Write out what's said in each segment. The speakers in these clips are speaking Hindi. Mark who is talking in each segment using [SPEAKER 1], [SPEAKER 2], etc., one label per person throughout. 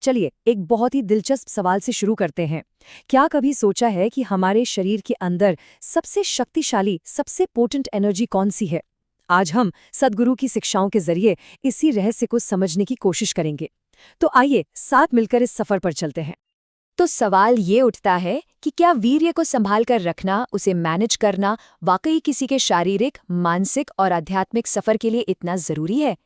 [SPEAKER 1] चलिए एक बहुत ही दिलचस्प सवाल से शुरू करते हैं। क्या कभी सोचा है कि हमारे शरीर के अंदर सबसे शक्तिशाली, सबसे पोटेंट एनर्जी कौन सी है? आज हम सद्गुरु की शिक्षाओं के जरिए इसी रहस्य को समझने की कोशिश करेंगे। तो आइए साथ मिलकर इस सफर पर चलते हैं।
[SPEAKER 2] तो सवाल ये उठता है कि क्या वीर्य को संभाल कर रखना, उसे मैनेज करना वाकई किसी के शारीरिक, मानसिक और आध्यात्मिक सफर के लिए इतना जरूरी है?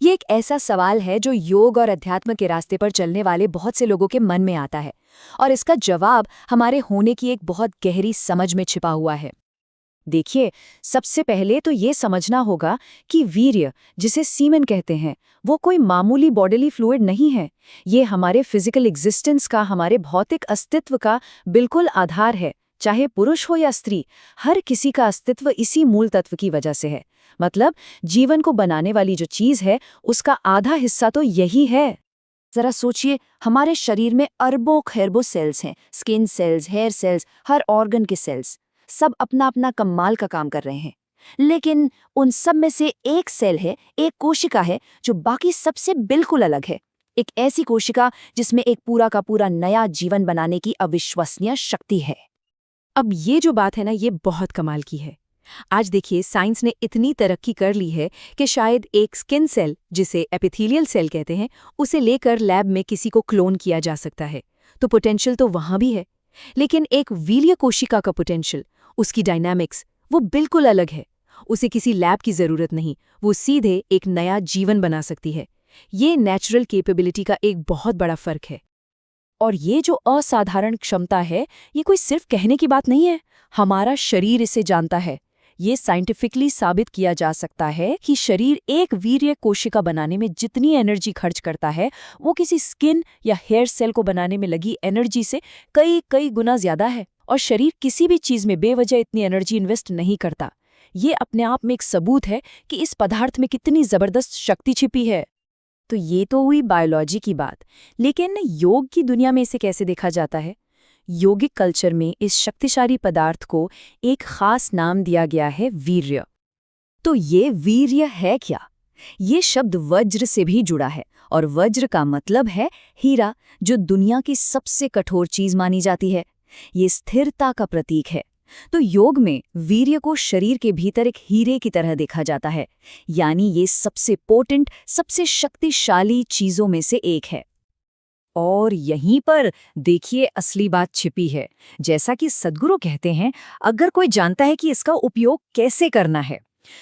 [SPEAKER 2] ये एक ऐसा सवाल है जो योग और अध्यात्म के रास्ते पर चलने वाले बहुत से लोगों के मन में आता है, और इसका जवाब हमारे होने की एक बहुत गहरी समझ में छिपा हुआ है।
[SPEAKER 1] देखिए, सबसे पहले तो ये समझना होगा कि वीर्य, जिसे सीमेन कहते हैं, वो कोई मामूली बॉडीली फ्लूइड नहीं है। ये हमारे फिजिकल एग्जिस्टेंस का, हमारे भौतिक अस्तित्व का बिल्कुल आधार है। चाहे पुरुष हो या स्त्री, हर किसी का अस्तित्व इसी मूल तत्व की वजह से है। मतलब जीवन को बनाने वाली जो चीज है, उसका आधा हिस्सा तो यही है।
[SPEAKER 2] जरा सोचिए, हमारे शरीर में अरबों खैरबों सेल्स हैं, स्किन सेल्स, हेयर सेल्स, हर ऑर्गन के सेल्स, सब अपना अपना कमाल का काम कर रहे हैं। लेकिन उन सब में से एक सेल है, एक कोशिका है जो बाकी सबसे बिल्कुल अलग है। एक ऐसी कोशिका जिसमें एक पूरा का पूरा नया जीवन बनाने की अविश्वसनीय शक्ति है।
[SPEAKER 1] अब ये जो बात है ना, ये बहुत कमाल की है। आज देखिए, साइंस ने इतनी तरक्की कर ली है कि शायद एक स्किन सेल, जिसे एपिथेलियल सेल कहते हैं, उसे लेकर लैब में किसी को क्लोन किया जा सकता है। तो पोटेंशियल तो वहां भी है। लेकिन एक वीर्य कोशिका का पोटेंशियल, उसकी डायनामिक्स, वो बिल्कुल अलग है। उसे किसी लैब की जरूरत नहीं, वो सीधे एक नया जीवन बना सकती है। ये नेचुरल कैपेबिलिटी का एक बहुत बड़ा फर्क है। और ये जो असाधारण क्षमता है, ये कोई सिर्फ कहने की बात नहीं है। हमारा शरीर इसे जानता है। ये साइंटिफिकली साबित किया जा सकता है कि शरीर एक वीर्य कोशिका बनाने में जितनी एनर्जी खर्च करता है, वो किसी स्किन या हेयर सेल को बनाने में लगी एनर्जी से कई कई गुना ज्यादा है। और शरीर किसी भी चीज में बेवजह इतनी एनर्जी इन्वेस्ट नहीं करता। ये अपने आप में एक सबूत है कि इस पदार्थ में कितनी जबरदस्त शक्ति छिपी है। तो ये तो हुई बायोलॉजी की बात। लेकिन योग की दुनिया में इसे कैसे देखा जाता है? योगिक कल्चर में इस शक्तिशाली पदार्थ को एक खास नाम दिया गया है, वीर्य। तो ये वीर्य है क्या? ये शब्द वज्र से भी जुड़ा है, और वज्र का मतलब है हीरा, जो दुनिया की सबसे कठोर चीज मानी जाती है। ये स्थिरता का प्रतीक है। तो योग में वीर्य को शरीर के भीतर एक हीरे की तरह देखा जाता है, यानी ये सबसे पोटेंट, सबसे शक्तिशाली चीजों में से एक है। और यहीं पर देखिए असली बात छिपी है। जैसा कि सद्गुरु कहते हैं, अगर कोई जानता है कि इसका उपयोग कैसे करना है।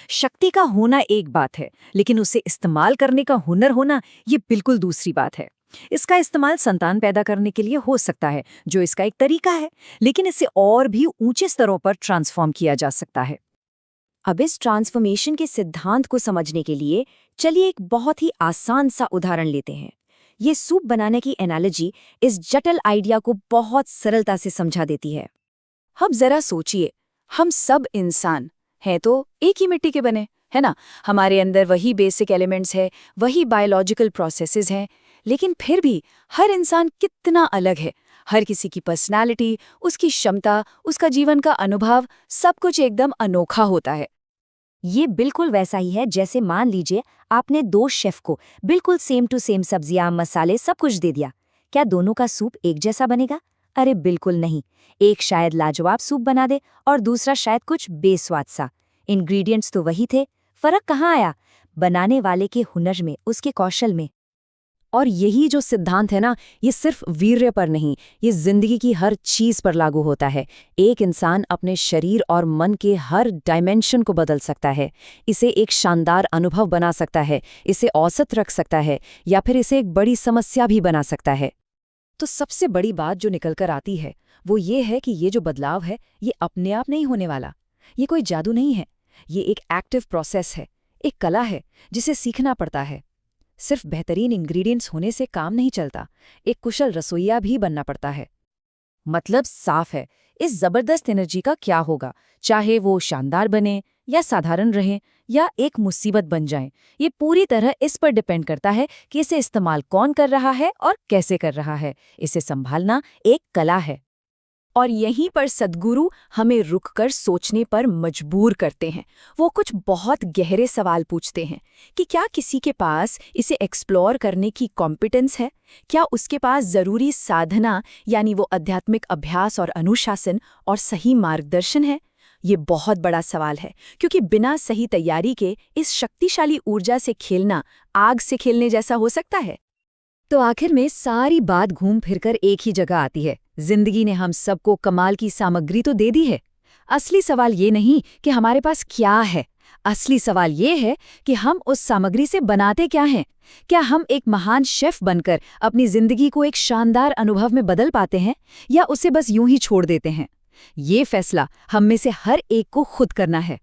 [SPEAKER 1] शक्ति का होना एक बात है, लेकिन उसे इस्तेमाल करने का हुनर होना, ये बिल्कुल दूसरी बात है। इसका इस्तेमाल संतान पैदा करने के लिए हो सकता है, जो इसका एक तरीका है, लेकिन इसे और भी ऊंचे स्तरों पर ट्रांसफॉर्म किया जा सकता है।
[SPEAKER 2] अब इस ट्रांसफॉर्मेशन के सिद्धांत को समझने के लिए चलिए एक बहुत ही आसान सा उदाहरण लेते हैं। ये सूप बनाने की एनालॉजी इस जटिल आइडिया को बहुत सरलता से समझा देती है।
[SPEAKER 1] अब जरा सोचिए, हम सब इंसान हैं तो एक ही मिट्टी के बने, है ना? हमारे अंदर वही बेसिक एलिमेंट्स है, वही बायोलॉजिकल प्रोसेसेस हैं। लेकिन फिर भी हर इंसान कितना अलग है। हर किसी की पर्सनालिटी, उसकी क्षमता, उसका जीवन का अनुभव, सब कुछ एकदम अनोखा होता है।
[SPEAKER 2] ये बिल्कुल वैसा ही है जैसे मान लीजिए आपने दो शेफ को बिल्कुल सेम टू सेम सब्जियां, मसाले, सब कुछ दे दिया। क्या दोनों का सूप एक जैसा बनेगा? अरे बिल्कुल नहीं। एक शायद लाजवाब सूप बना दे और दूसरा शायद कुछ बेस्वाद सा। इंग्रेडिएंट्स तो वही थे, फर्क कहाँ आया? बनाने वाले के हुनर में, उसके कौशल में।
[SPEAKER 1] और यही जो सिद्धांत है ना, ये सिर्फ वीर्य पर नहीं, ये जिंदगी की हर चीज पर लागू होता है। एक इंसान अपने शरीर और मन के हर डायमेंशन को बदल सकता है। इसे एक शानदार अनुभव बना सकता है, इसे औसत रख सकता है, या फिर इसे एक बड़ी समस्या भी बना सकता है। तो सबसे बड़ी बात जो निकल कर आती है, वो ये है कि ये जो बदलाव है, ये अपने आप नहीं होने वाला। ये कोई जादू नहीं है। ये एक एक्टिव प्रोसेस है, एक कला है जिसे सीखना पड़ता है। सिर्फ बेहतरीन इंग्रेडिएंट्स होने से काम नहीं चलता, एक कुशल रसोइया भी बनना पड़ता है। मतलब साफ है, इस जबरदस्त एनर्जी का क्या होगा, चाहे वो शानदार बने या साधारण रहे या एक मुसीबत बन जाए। ये पूरी तरह इस पर डिपेंड करता है कि इसे इस्तेमाल कौन कर रहा है और कैसे कर रहा है। इसे संभालना एक कला है। और यहीं पर सद्गुरु हमें रुककर सोचने पर मजबूर करते हैं। वो कुछ बहुत गहरे सवाल पूछते हैं कि क्या किसी के पास इसे एक्सप्लोर करने की कॉम्पिटेंस है? क्या उसके पास ज़रूरी साधना यानी वो आध्यात्मिक अभ्यास और अनुशासन और सही मार्गदर्शन है? ये बहुत बड़ा सवाल है, क्योंकि बिना सही तैयारी के इस शक्तिशाली ऊर्जा से खेलना आग से खेलने जैसा हो सकता है।
[SPEAKER 2] तो आखिर में सारी बात घूम फिरकर एक ही जगह आती है। जिंदगी ने हम सबको कमाल की सामग्री तो दे दी है। असली सवाल ये नहीं कि हमारे पास क्या है, असली सवाल ये है कि हम उस सामग्री से बनाते क्या हैं। क्या हम एक महान शेफ बनकर अपनी जिंदगी को एक शानदार अनुभव में बदल पाते हैं, या उसे बस यूं ही छोड़ देते हैं? ये फैसला हम में से हर एक को खुद करना है।